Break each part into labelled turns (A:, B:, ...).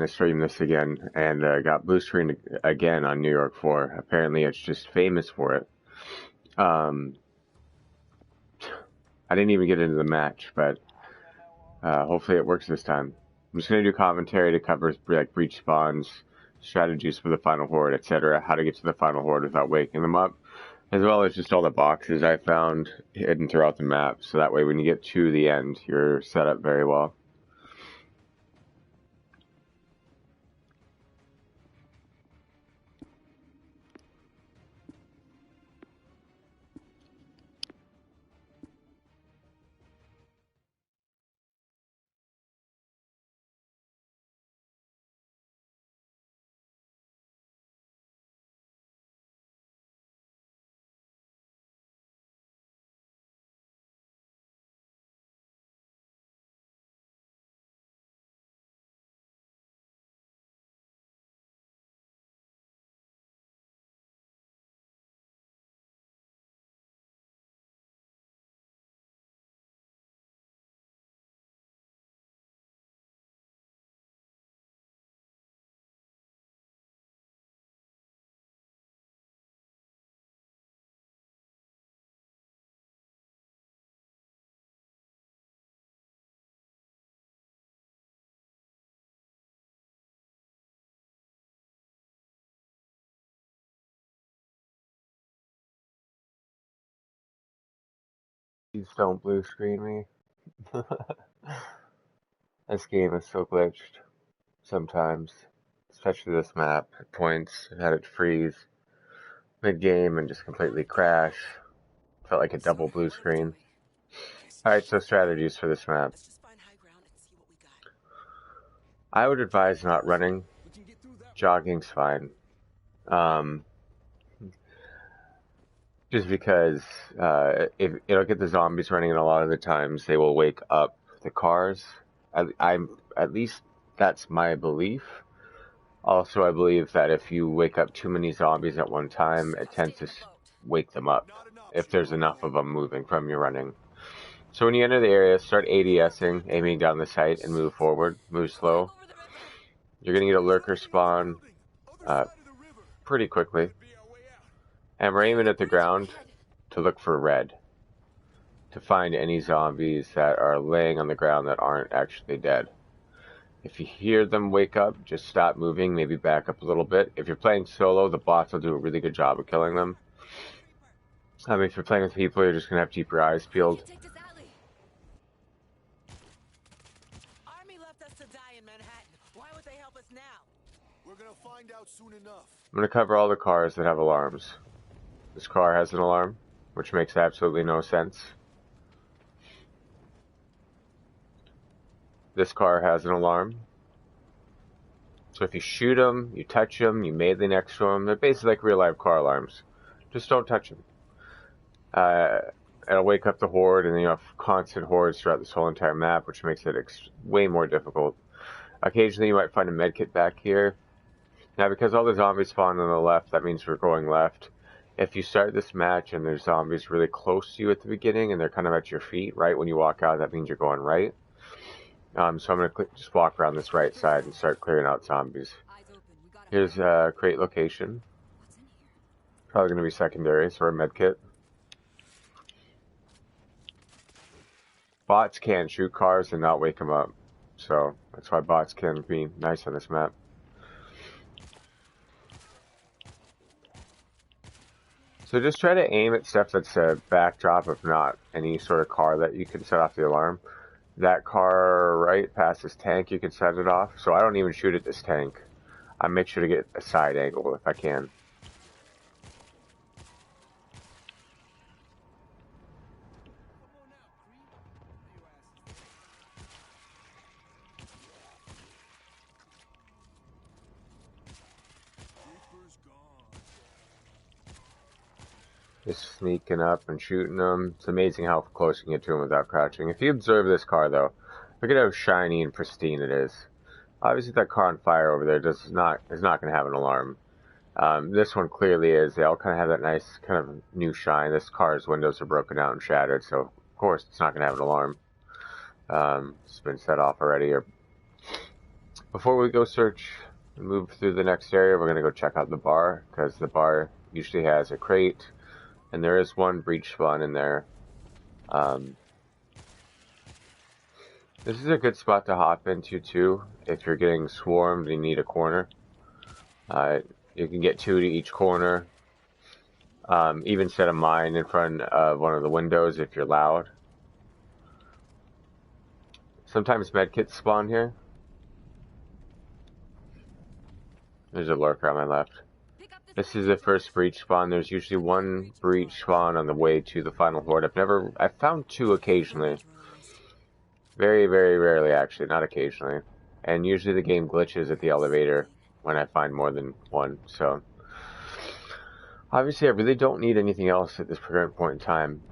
A: I streamed this again and got blue screen again on New York 4. Apparently, it's just famous for it. Um, I didn't even get into the match, but hopefully it works this time. I'm just gonna do commentary to cover like breach spawns, strategies for the final horde, etc. How to get to the final horde without waking them up, as well as just all the boxes I found hidden throughout the map. So that way, when you get to the end, you're set up very well. Please don't blue screen me. This game is so glitched sometimes, especially this map. At points, it had it freeze mid-game and just completely crash. Felt like a double blue screen. Alright, so strategies for this map. I would advise not running. Jogging's fine. Just because if it'll get the zombies running, and a lot of the times they will wake up the cars. I'm at least that's my belief. Also, I believe that if you wake up too many zombies at one time, it tends to wake them up if there's enough of them moving from your running. So when you enter the area, start ADSing, aiming down the sight, and move forward. Move slow. You're going to get a lurker spawn pretty quickly. And we're aiming at the ground to look for red. To find any zombies that are laying on the ground that aren't actually dead. If you hear them wake up, just stop moving, maybe back up a little bit. If you're playing solo, the bots will do a really good job of killing them. If you're playing with people, you're just going to have to keep your eyes peeled. I'm going to cover all the cars that have alarms. This car has an alarm, which makes absolutely no sense. This car has an alarm. So if you shoot them, you touch them, you melee next to them, they're basically like real life car alarms. Just don't touch them. It'll wake up the horde, and then you have constant hordes throughout this whole entire map, which makes it way more difficult. Occasionally you might find a medkit back here. Now, because all the zombies spawn on the left, that means we're going left. If you start this match and there's zombies really close to you at the beginning and they're kind of at your feet, right when you walk out, that means you're going right. So I'm going to just walk around this right side and start clearing out zombies. Here's a crate location. Probably going to be secondary, so we're a medkit. Bots can shoot cars and not wake them up. So that's why bots can be nice on this map. So just try to aim at stuff that's a backdrop of not any sort of car that you can set off the alarm. That car right past this tank, you can set it off. So I don't even shoot at this tank. I make sure to get a side angle if I can. Just sneaking up and shooting them. It's amazing how close you can get to them without crouching. If you observe this car, though, look at how shiny and pristine it is. Obviously, that car on fire over there is not going to have an alarm. This one clearly is. They all kind of have that nice kind of new shine. This car's windows are broken out and shattered, so of course it's not going to have an alarm. It's been set off already. Before we go search and move through the next area, we're going to go check out the bar, because the bar usually has a crate, and there is one breach spawn in there. This is a good spot to hop into too, if you're getting swarmed and you need a corner. You can get 2 to each corner. Even set a mine in front of one of the windows if you're loud. Sometimes medkits spawn here. There's a lurker on my left. This is the first breach spawn. There's usually one breach spawn on the way to the final horde. I've found 2 occasionally. Very, very rarely actually, not occasionally. And usually the game glitches at the elevator when I find more than one, so. Obviously, I really don't need anything else at this current point in time.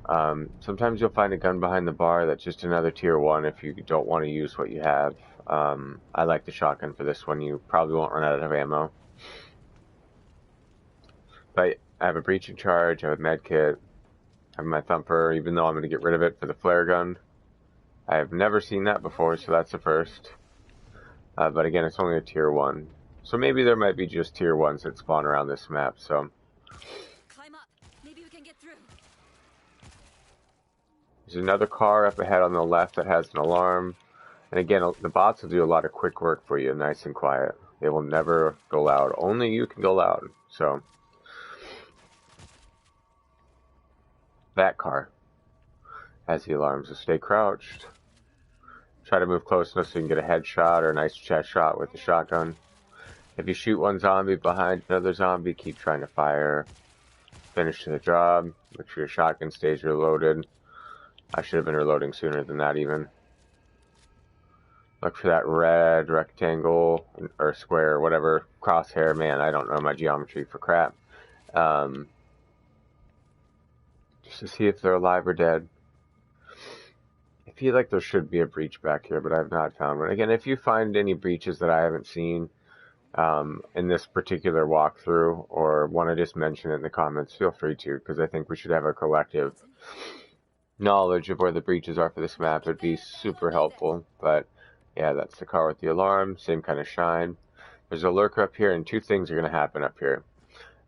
A: Sometimes you'll find a gun behind the bar that's just another tier 1 if you don't want to use what you have. I like the shotgun for this one. You probably won't run out of ammo. But I have a breaching charge, I have a med kit, I have my thumper, even though I'm going to get rid of it for the flare gun. I have never seen that before, so that's the first. But again, it's only a tier 1. So maybe there might be just tier 1s that spawn around this map, so.
B: Climb up. Maybe we can get through.
A: There's another car up ahead on the left that has an alarm. And again, the bots will do a lot of quick work for you, nice and quiet. They will never go loud. Only you can go loud, so. That car has the alarm, so stay crouched. Try to move close enough so you can get a headshot or a nice chest shot with the shotgun. If you shoot one zombie behind another zombie, keep trying to fire. Finish the job. Make sure your shotgun stays reloaded. I should have been reloading sooner than that even. Look for that red rectangle or square or whatever crosshair. Man, I don't know my geometry for crap. Just to see if they're alive or dead. I feel like there should be a breach back here, but I have not found one. Again, if you find any breaches that I haven't seen in this particular walkthrough or want to just mention it in the comments, feel free to, because I think we should have a collective knowledge of where the breaches are for this map. It'd be super helpful. But yeah, that's the car with the alarm, same kind of shine. There's a lurker up here, and 2 things are going to happen up here.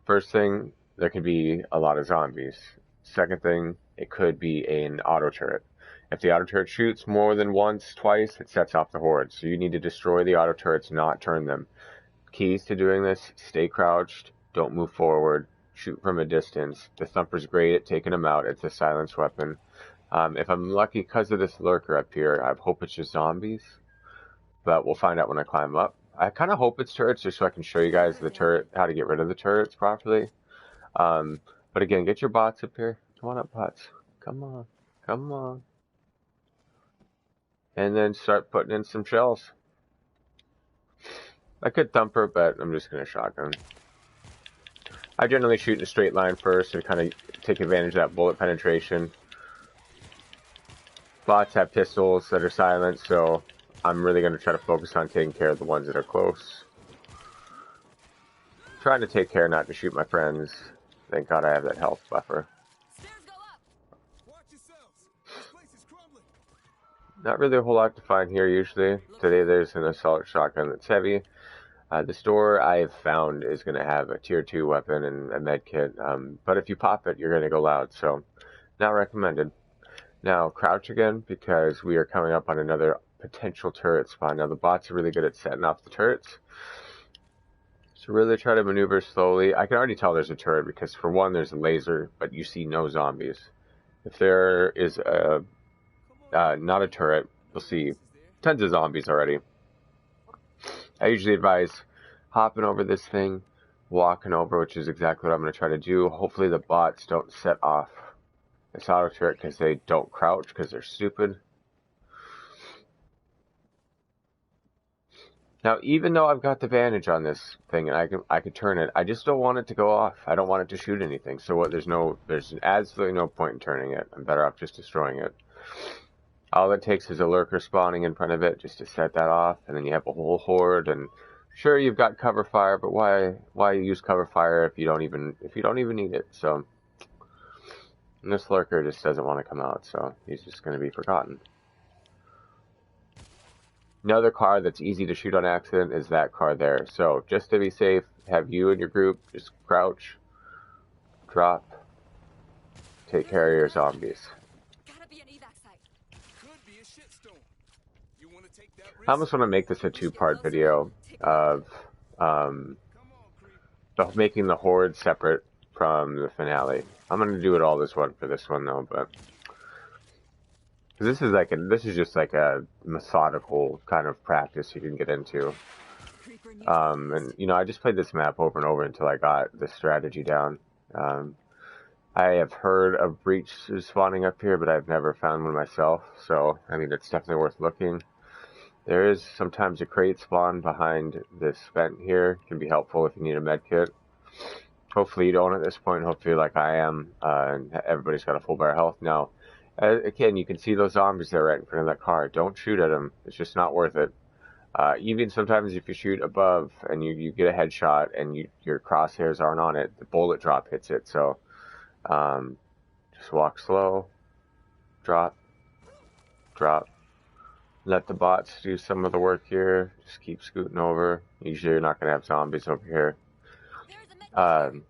A: First thing, there could be a lot of zombies. Second thing, it could be an auto turret. If the auto turret shoots more than once, twice, it sets off the horde. So you need to destroy the auto turrets, not turn them. Keys to doing this: stay crouched, don't move forward, shoot from a distance. The thumper's great at taking them out. It's a silence weapon. If I'm lucky because of this lurker up here, I hope it's just zombies. But we'll find out when I climb up. I kind of hope it's turrets just so I can show you guys the turret, how to get rid of the turrets properly. But again, get your bots up here. Come on up, bots. Come on. Come on. And then start putting in some shells. I could thumper, but I'm just going to shotgun. I generally shoot in a straight line first to kind of take advantage of that bullet penetration. Bots have pistols that are silent, so I'm really going to try to focus on taking care of the ones that are close. Trying to take care not to shoot my friends. Thank God I have that health buffer.
B: Stairs go up.
C: Watch yourselves. This place is crumbling.
A: Not really a whole lot to find here usually. Today there's an assault shotgun that's heavy. This door I've found is going to have a tier 2 weapon and a med kit. But if you pop it, you're going to go loud, so not recommended. Now, crouch again, because we are coming up on another potential turret spawn. Now, the bots are really good at setting off the turrets. So really try to maneuver slowly. I can already tell there's a turret because, for one, there's a laser, but you see no zombies. If there is a not a turret, you'll see tons of zombies already. I usually advise hopping over this thing, walking over, which is exactly what I'm going to try to do. Hopefully the bots don't set off this auto turret because they don't crouch because they're stupid. Now, even though I've got the vantage on this thing and I could turn it, I just don't want it to go off. I don't want it to shoot anything. So what? There's absolutely no point in turning it. I'm better off just destroying it. All it takes is a lurker spawning in front of it just to set that off, and then you have a whole horde. And sure, you've got cover fire, but why use cover fire if you don't even need it? So and this lurker just doesn't want to come out, so he's just going to be forgotten. Another car that's easy to shoot on accident is that car there. So just to be safe, have you and your group just crouch, drop, take
B: There's
A: care of
B: another
A: your
B: loadout.
A: zombies.
B: Gotta be an evac site.
C: Could be a shitstorm. You want to take that
A: I
C: risk?
A: almost want to make this a
B: We should get
A: two-part
B: closer.
A: video
B: Take a look.
A: of um,
C: Come on, creep.
A: making the horde separate from the finale. I'm gonna do it all this one for this one though, but because this is just like a methodical kind of practice you can get into.
B: Creeper
A: And
B: neutralized.
A: you know, I just played this map over and over until I got the strategy down. Um, I have heard of breaches spawning up here, but I've never found one myself. So I mean, it's definitely worth looking. There is sometimes a crate spawn behind this vent here. It can be helpful if you need a med kit. Hopefully you don't at this point. Hopefully like I am, and everybody's got a full bar of health now. Again, you can see those zombies there right in front of that car. Don't shoot at them. It's just not worth it. Even sometimes if you shoot above and you get a headshot and your crosshairs aren't on it, the bullet drop hits it. So just walk slow, drop, drop. Let the bots do some of the work here. Just keep scooting over. Usually you're not going to have zombies over here.
B: There's a med kit here.
A: Um,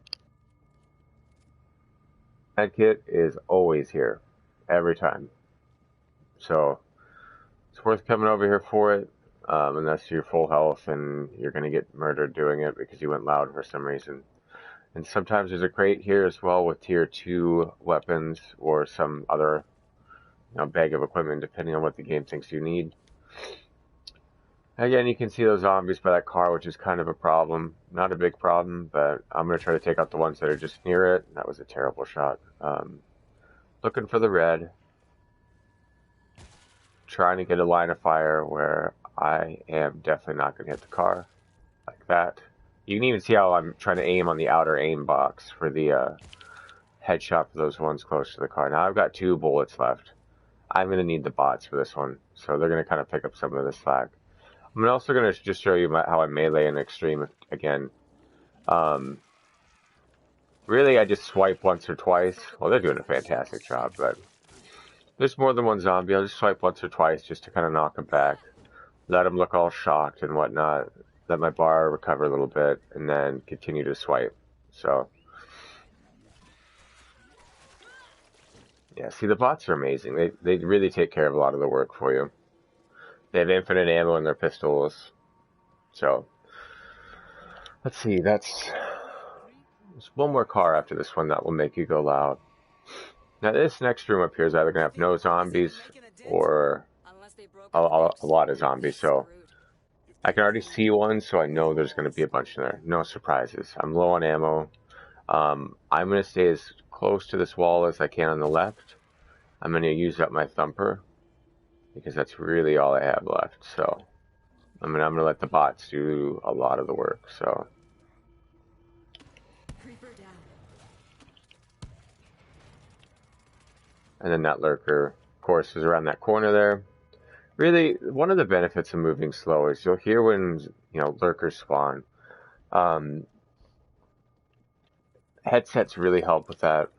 A: Medkit is always here, every time. So it's worth coming over here for it, unless you're full health and you're going to get murdered doing it because you went loud for some reason. And sometimes there's a crate here as well with tier 2 weapons or some other bag of equipment depending on what the game thinks you need. Again, you can see those zombies by that car, which is kind of a problem. Not a big problem, but I'm going to try to take out the ones that are just near it. That was a terrible shot. Looking for the red. Trying to get a line of fire where I am definitely not going to hit the car. Like that. You can even see how I'm trying to aim on the outer aim box for the headshot for those ones close to the car. Now I've got 2 bullets left. I'm going to need the bots for this one, so they're going to kind of pick up some of this slack. I'm also going to just show you how I melee in extreme again. Really, I just swipe once or twice. Well, they're doing a fantastic job, but there's more than one zombie. I'll just swipe once or twice just to kind of knock them back. Let them look all shocked and whatnot. Let my bar recover a little bit, and then continue to swipe. So, yeah, see, the bots are amazing. They really take care of a lot of the work for you. They have infinite ammo in their pistols. So, let's see, there's one more car after this one that will make you go loud. Now, this next room up here is either going to have no zombies or
B: Unless they broke
A: a,
B: up the
A: a,
B: bridge.
A: a lot of zombies. So,
B: Screwed.
A: I can already see one, so I know there's going to be a bunch in there. No surprises. I'm low on ammo. I'm going to stay as close to this wall as I can on the left. I'm going to use up my thumper because that's really all I have left. So I'm going to let the bots do a lot of the work. So
B: Creeper down.
A: and then that lurker, of course, is around that corner there. Really, one of the benefits of moving slow is you'll hear when lurkers spawn. Headsets really help with that.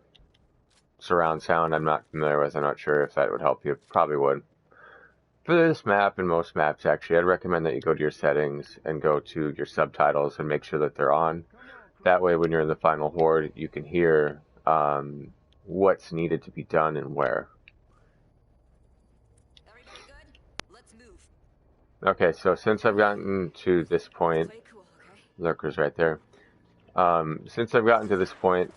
A: Surround sound I'm not familiar with. I'm not sure if that would help you. Probably would. For this map and most maps actually, I'd recommend that you go to your settings and go to your subtitles and make sure that they're on. That way when you're in the final horde you can hear what's needed to be done and where.
B: Everybody good? Let's move.
A: Okay, so since I've gotten to this point,
B: Play cool, okay?
A: lurker's right there. Since I've gotten to this point,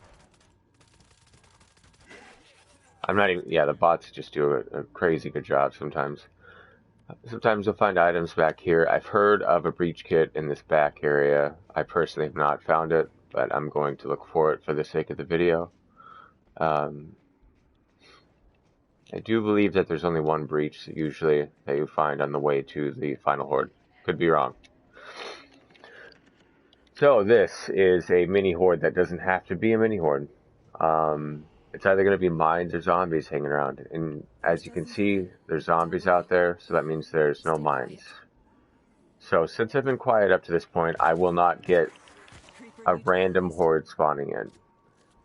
A: I'm not even, yeah, the bots just do a crazy good job sometimes. Sometimes you'll find items back here. I've heard of a breach kit in this back area. I personally have not found it, but I'm going to look for it for the sake of the video. I do believe that there's only one breach usually that you find on the way to the final horde. Could be wrong. So this is a mini horde that doesn't have to be a mini horde. It's either going to be mines or zombies hanging around. And as you can see, there's zombies out there, so that means there's no mines. So since I've been quiet up to this point, I will not get a random horde spawning in.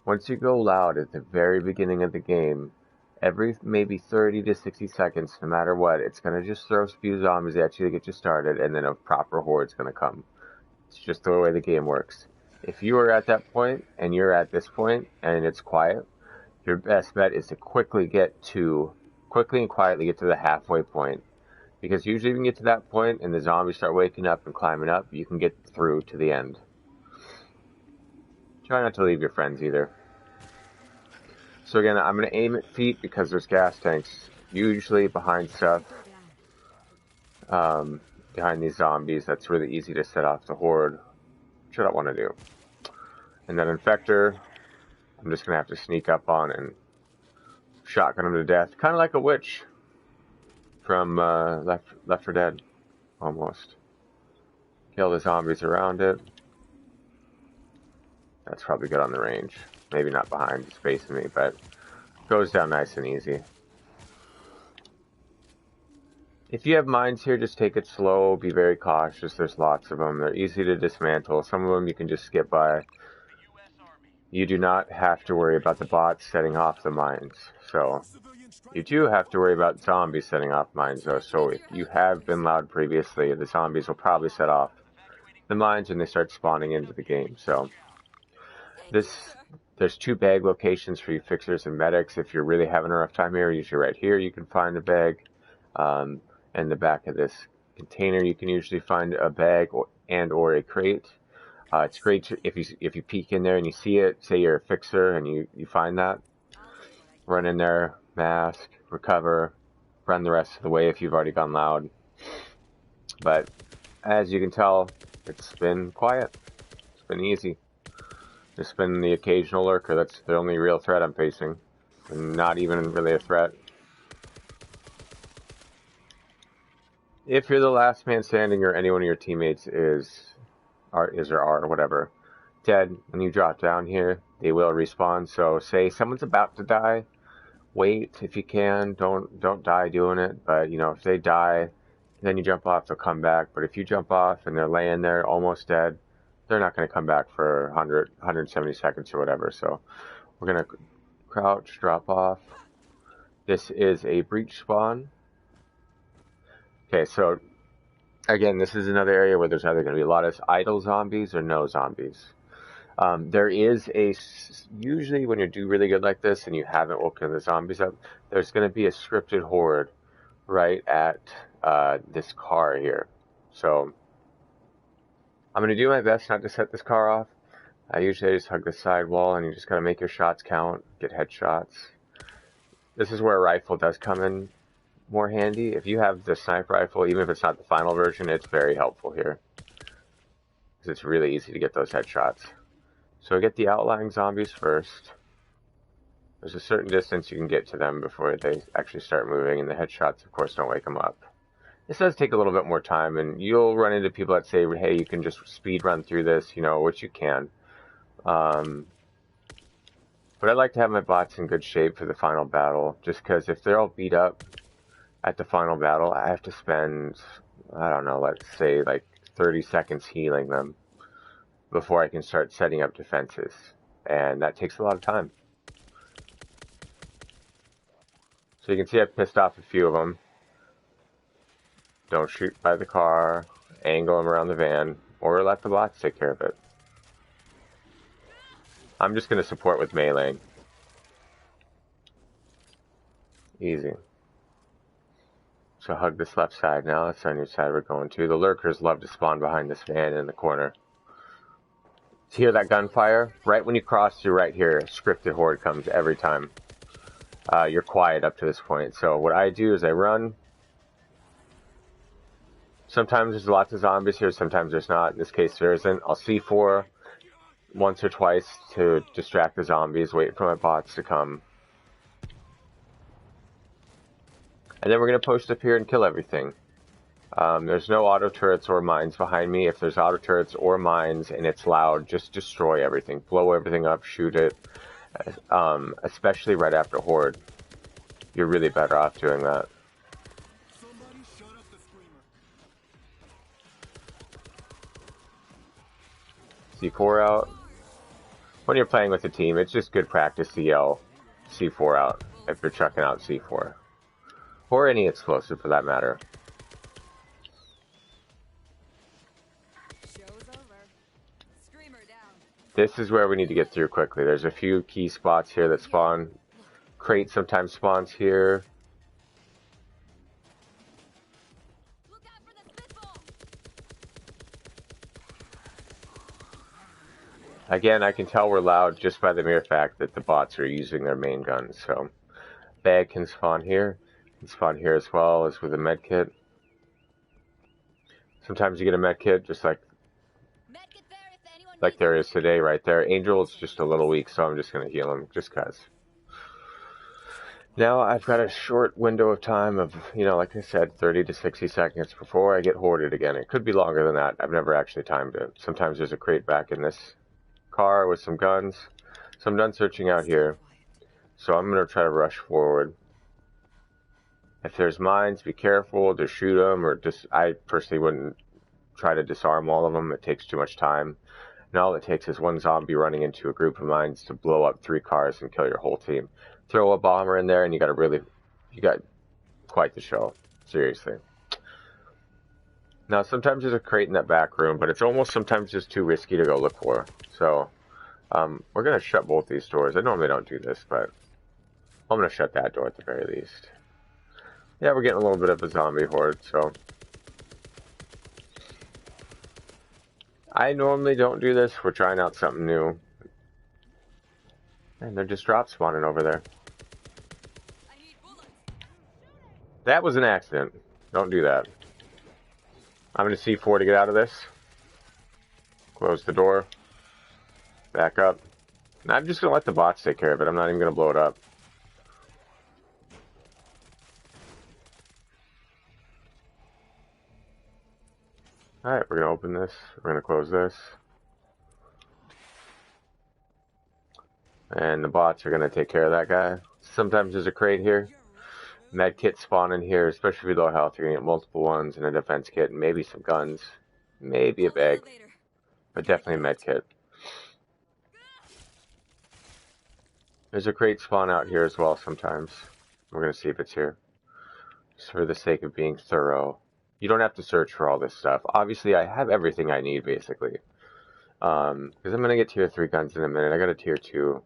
A: Once you go loud at the very beginning of the game, Every maybe 30 to 60 seconds, no matter what, it's going to just throw a few zombies at you to get you started, and then a proper horde's going to come. It's just the way the game works. If you are at that point, and you're at this point, and it's quiet, your best bet is to quickly and quietly get to the halfway point. Because usually if you can get to that point, and the zombies start waking up and climbing up, you can get through to the end. Try not to leave your friends either. So again, I'm going to aim at feet because there's gas tanks usually behind stuff, behind these zombies. That's really easy to set off the horde, which I don't want to do. And then Infector, I'm just going to have to sneak up on and shotgun him to death. Kind of like a witch from Left 4 Dead, almost. Kill the zombies around it. That's probably good on the range. Maybe not behind, it's facing me, but goes down nice and easy. If you have mines here, just take it slow, be very cautious. There's lots of them. They're easy to dismantle. Some of them you can just skip by. You do not have to worry about the bots setting off the mines. So, you do have to worry about zombies setting off mines, though. So, if you have been loud previously, the zombies will probably set off the mines when they start spawning into the game. So, there's 2 bag locations for you fixers and medics. If you're really having a rough time here, usually right here you can find a bag. In the back of this container, you can usually find a bag or a crate. It's great if you peek in there and you see it. Say you're a fixer and you find that. Run in there, mask, recover, run the rest of the way if you've already gone loud. But as you can tell, it's been quiet. It's been easy. There's been the occasional lurker. That's the only real threat I'm facing. And not even really a threat. If you're the last man standing or any one of your teammates is or whatever dead, when you drop down here, they will respawn. So say someone's about to die, wait if you can. Don't die doing it. But you know, if they die, then you jump off, they'll come back. But if you jump off and they're laying there almost dead, they're not going to come back for 170 seconds or whatever. So we're going to crouch, drop off. This is a breach spawn. Okay, so again, this is another area where there's either going to be a lot of idle zombies or no zombies. There is usually when you do really good like this and you haven't woken the zombies up, there's going to be a scripted horde right at this car here. So I'm going to do my best not to set this car off. I usually just hug the side wall and you just got to make your shots count, get headshots. This is where a rifle does come in more handy. If you have the sniper rifle, even if it's not the final version, it's very helpful here. Because it's really easy to get those headshots. So get the outlying zombies first. There's a certain distance you can get to them before they actually start moving, and the headshots, of course, don't wake them up. This does take a little bit more time, and you'll run into people that say, hey, you can just speed run through this, you know, which you can. But I like to have my bots in good shape for the final battle, just because if they're all beat up at the final battle, I have to spend, I don't know, let's say like 30 seconds healing them before I can start setting up defenses. And that takes a lot of time. So you can see I pissed off a few of them. Don't shoot by the car, angle them around the van, or let the bots take care of it. I'm just going to support with melee. Easy. So hug this left side now. That's on your side we're going to. The lurkers love to spawn behind this van in the corner. So hear that gunfire? Right when you cross through right here, scripted horde comes every time. You're quiet up to this point. So what I do is I run. Sometimes there's lots of zombies here, sometimes there's not. In this case there isn't. I'll C4 once or twice to distract the zombies, wait for my bots to come. And then we're going to post up here and kill everything. There's no auto turrets or mines behind me. If there's auto turrets or mines and it's loud, just destroy everything. Blow everything up, shoot it. Especially right after horde. You're really better off doing that.
C: Somebody shut up the screamer.
A: C4 out. When you're playing with a team, it's just good practice to yell C4 out. if you're chucking out C4. Or any explosive for that matter.
B: Show's over. Screamer down.
A: This is where we need to get through quickly. There's a few key spots here that spawn. Crate sometimes spawns here.
B: Look out for the spitball.
A: Again, I can tell we're loud just by the mere fact that the bots are using their main guns. So, bag can spawn here. Can spawn here as well as with a med kit. Sometimes you get a med kit, just like there is today right there. Angel's just a little weak, so I'm just going to heal him just because. Now I've got a short window of time of, like I said, 30 to 60 seconds before I get hoarded again. It could be longer than that. I've never actually timed it. Sometimes there's a crate back in this car with some guns. So I'm done searching out here. So I'm going to try to rush forward. If there's mines, be careful. Just shoot them, or I personally wouldn't try to disarm all of them. It takes too much time. And all it takes is one zombie running into a group of mines to blow up 3 cars and kill your whole team. Throw a bomber in there and you got quite the show. Seriously. Now sometimes there's a crate in that back room, but it's almost sometimes just too risky to go look for. So we're going to shut both these doors. I normally don't do this, but I'm going to shut that door at the very least. Yeah, we're getting a little bit of a zombie horde, so. I normally don't do this. We're trying out something new. And they're just drop spawning over there. That was an accident. Don't do that. I'm going to C4 to get out of this. Close the door. Back up. And I'm just going to let the bots take care of it. I'm not even going to blow it up. Alright, we're going to open this. We're going to close this. And the bots are going to take care of that guy. Sometimes there's a crate here. Med kit spawn in here, especially if you're low health. You're going to get multiple ones and a defense kit and maybe some guns. Maybe a bag. But definitely a med kit. There's a crate spawn out here as well sometimes. We're going to see if it's here. Just for the sake of being thorough. You don't have to search for all this stuff. Obviously, I have everything I need, basically. Because I'm going to get tier 3 guns in a minute. I got a tier 2.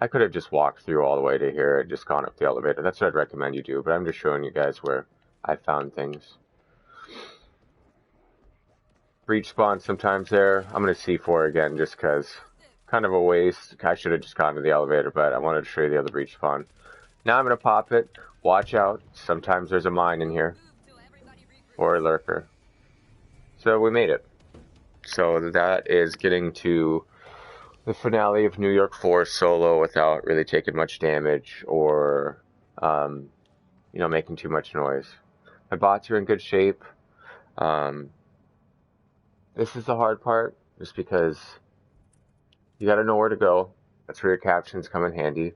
A: I could have just walked through all the way to here and just gone up the elevator. That's what I'd recommend you do. But I'm just showing you guys where I found things. Breach spawn sometimes there. I'm going to C4 again just because. Kind of a waste. I should have just gone to the elevator, but I wanted to show you the other breach spawn. Now I'm going to pop it. Watch out. Sometimes there's a mine in here. Or a lurker. So we made it. So that is getting to the finale of New York 4 solo without really taking much damage or, making too much noise. My bots are in good shape. This is the hard part, just because you gotta know where to go. That's where your captions come in handy.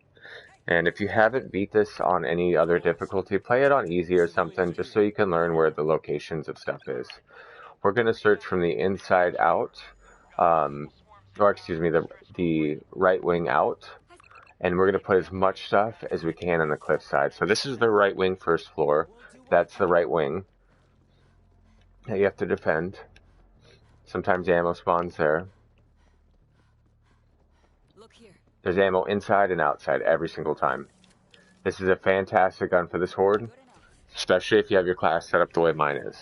A: And if you haven't beat this on any other difficulty, play it on easy or something, just so you can learn where the locations of stuff is. We're going to search from the inside out, the right wing out, and we're going to put as much stuff as we can on the cliff side. So this is the right wing first floor. That's the right wing that you have to defend. Sometimes ammo spawns there. There's ammo inside and outside every single time. This is a fantastic gun for this horde, especially if you have your class set up the way mine is.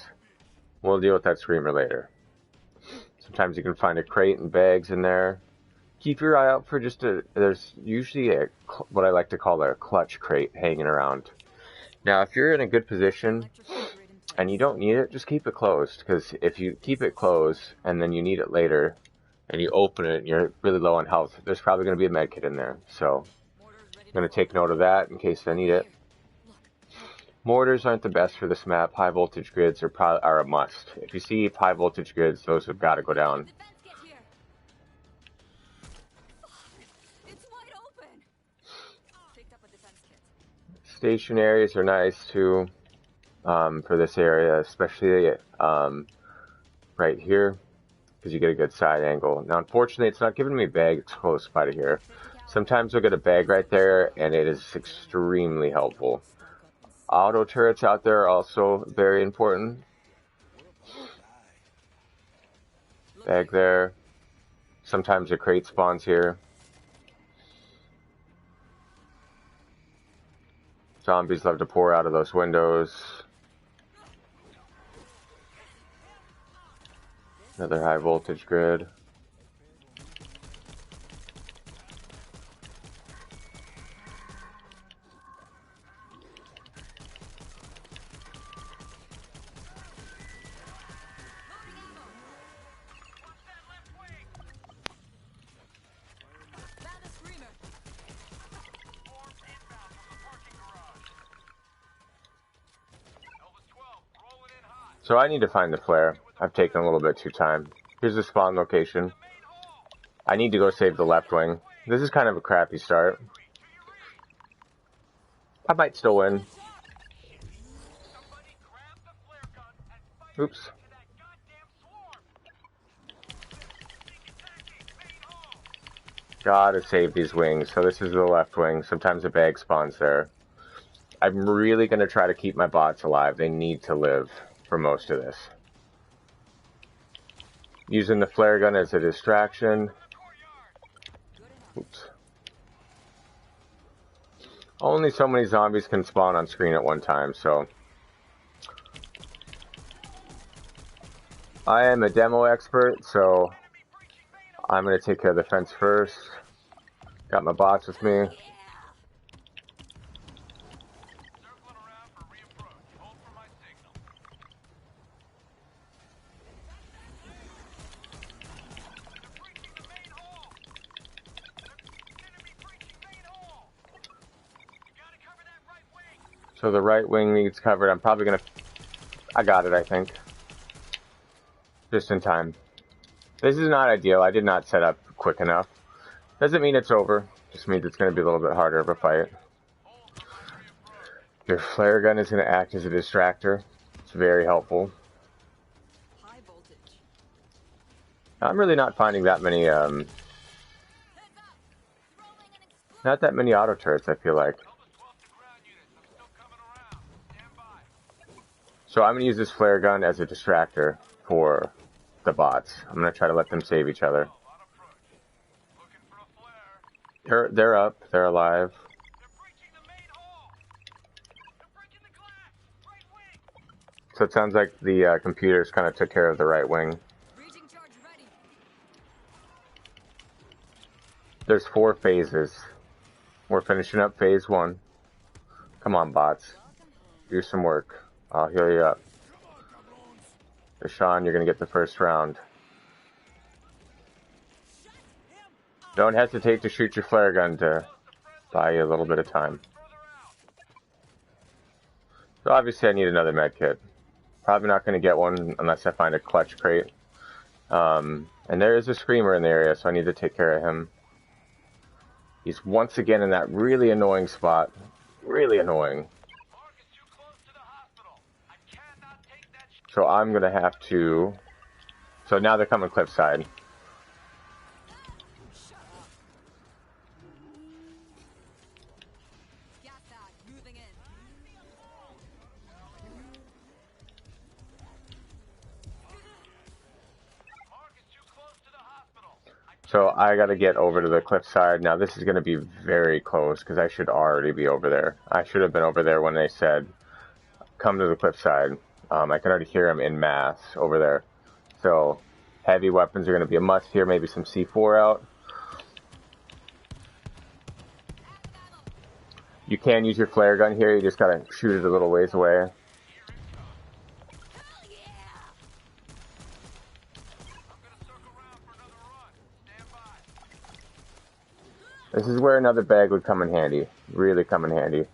A: We'll deal with that screamer later. Sometimes you can find a crate and bags in there. Keep your eye out for there's usually what I like to call a clutch crate hanging around. Now, if you're in a good position and you don't need it, just keep it closed. Because if you keep it closed and then you need it later, and you open it and you're really low on health, there's probably going to be a med kit in there. So I'm going to take note of that in case I need it. Mortars aren't the best for this map. High voltage grids are a must. If you see high voltage grids, those have got to go down. Station areas are nice too, for this area, especially right here, because you get a good side angle. Now, unfortunately, it's not giving me bag. It's close by to here. Sometimes we'll get a bag right there, and it is extremely helpful. Auto turrets out there are also very important. Bag there. Sometimes a crate spawns here. Zombies love to pour out of those windows. Another high voltage grid.
B: Found the screamer.
A: So I need to find the flare. I've taken a little bit too time. Here's the spawn location. I need to go save the left wing. This is kind of a crappy start. I might still win. Oops. Gotta save these wings. So this is the left wing. Sometimes a bag spawns there. I'm really going to try to keep my bots alive. They need to live for most of this. Using the flare gun as a distraction. Oops. Only so many zombies can spawn on screen at one time, so. I am a demo expert, so I'm going to take care of the fence first. Got my bots with me. So the right wing needs covered. I'm probably going to... I got it, I think. Just in time. This is not ideal. I did not set up quick enough. Doesn't mean it's over. Just means it's going to be a little bit harder of a fight. Your flare gun is going to act as a distractor. It's very helpful.
B: High voltage.
A: I'm really not finding that many, not that many auto turrets, I feel like. So I'm going to use this flare gun as a distractor for the bots. I'm going to try to let them save each other. They're up. They're alive. So it sounds like the computers kind of took care of the right wing.
B: Breaching charge ready.
A: There's 4 phases. We're finishing up phase 1. Come on, bots. Do some work. I'll heal you up. Deshaun, you're going to get the first round. Don't hesitate to shoot your flare gun to buy you a little bit of time. So obviously I need another med kit. Probably not going to get one unless I find a clutch crate. And there is a screamer in the area, so I need to take care of him. He's once again in that really annoying spot. Really annoying. So I'm going to have to... So now they're coming cliffside.
B: Gas bag moving in.
A: So I got to get over to the cliffside. Now this is going to be very close because I should already be over there. I should have been over there when they said, come to the cliffside. I can already hear them in mass over there. So heavy weapons are going to be a must here. Maybe some C4 out. You can use your flare gun here. You just got to shoot it a little ways away. This is where another bag would come in handy. Really come in handy.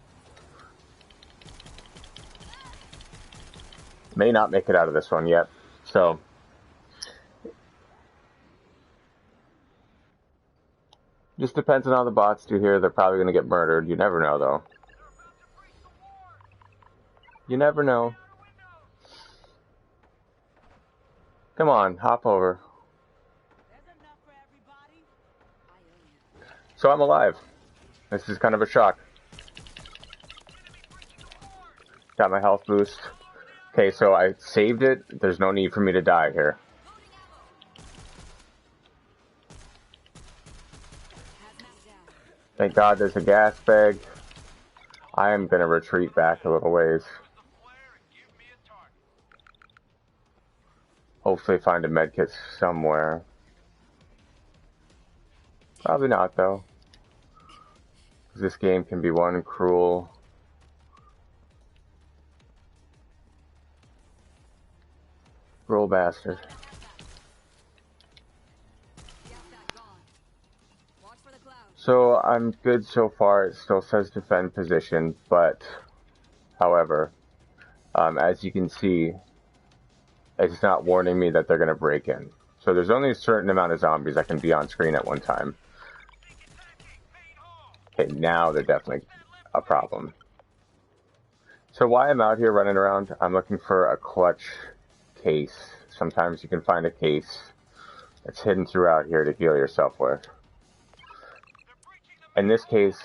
A: May not make it out of this one yet. So just depends on how the bots do here. They're probably going to get murdered. You never know, though. You never know. Come on, hop over. So I'm alive. This is kind of a shock. Got my health boost. Okay, so I saved it. There's no need for me to die here.
B: Loading ammo. Hazmat down.
A: Thank God there's a gas bag. I am going to retreat back a little ways. Hopefully find a medkit somewhere. Probably not, though. This game can be one cruel bastard.
B: Gas that gone. Watch for the clouds.
A: So I'm good so far. It still says defend position, but however, as you can see, it's not warning me that they're going to break in. So there's only a certain amount of zombies that can be on screen at one time. Okay, now they're definitely a problem. So while I'm out here running around, I'm looking for a clutch case. Sometimes you can find a case that's hidden throughout here to heal yourself with. In this case,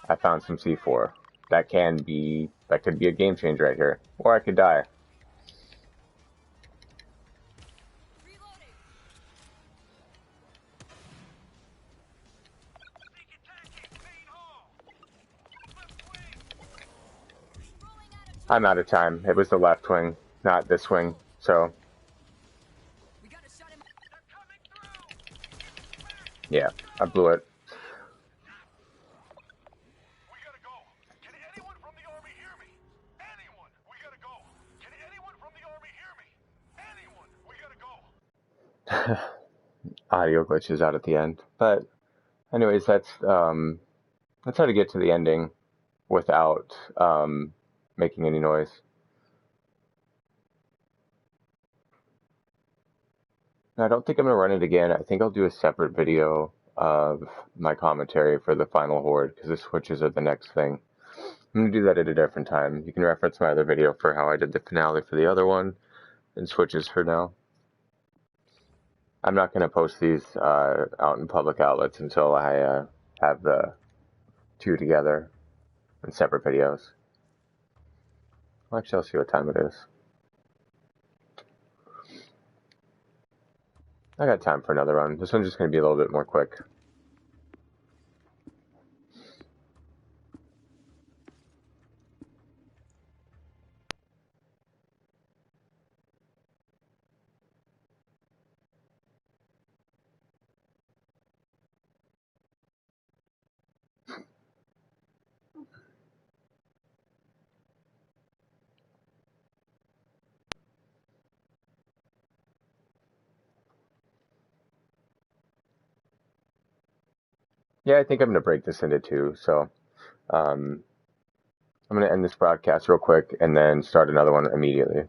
A: I found some C4. That could be a game changer right here. Or I could die.
B: Reloading. Rolling out of
A: I'm out of time. It was the left wing, not this wing. So,
B: We gotta shut him.
A: yeah, I blew it.
C: We gotta go. Can anyone from the army hear me? Anyone? We gotta go. Can anyone from the army hear me? Anyone? We gotta go.
A: Audio glitches out at the end. But anyways, that's how to get to the ending without making any noise. Now, I don't think I'm going to run it again. I think I'll do a separate video of my commentary for the final horde, because the switches are the next thing. I'm going to do that at a different time. You can reference my other video for how I did the finale for the other one, and switches for now. I'm not going to post these out in public outlets until I have the two together in separate videos. Well, actually, I'll see what time it is. I got time for another run. This one's just going to be a little bit more quick. Yeah, I think I'm going to break this into two. So I'm going to end this broadcast real quick and then start another one immediately.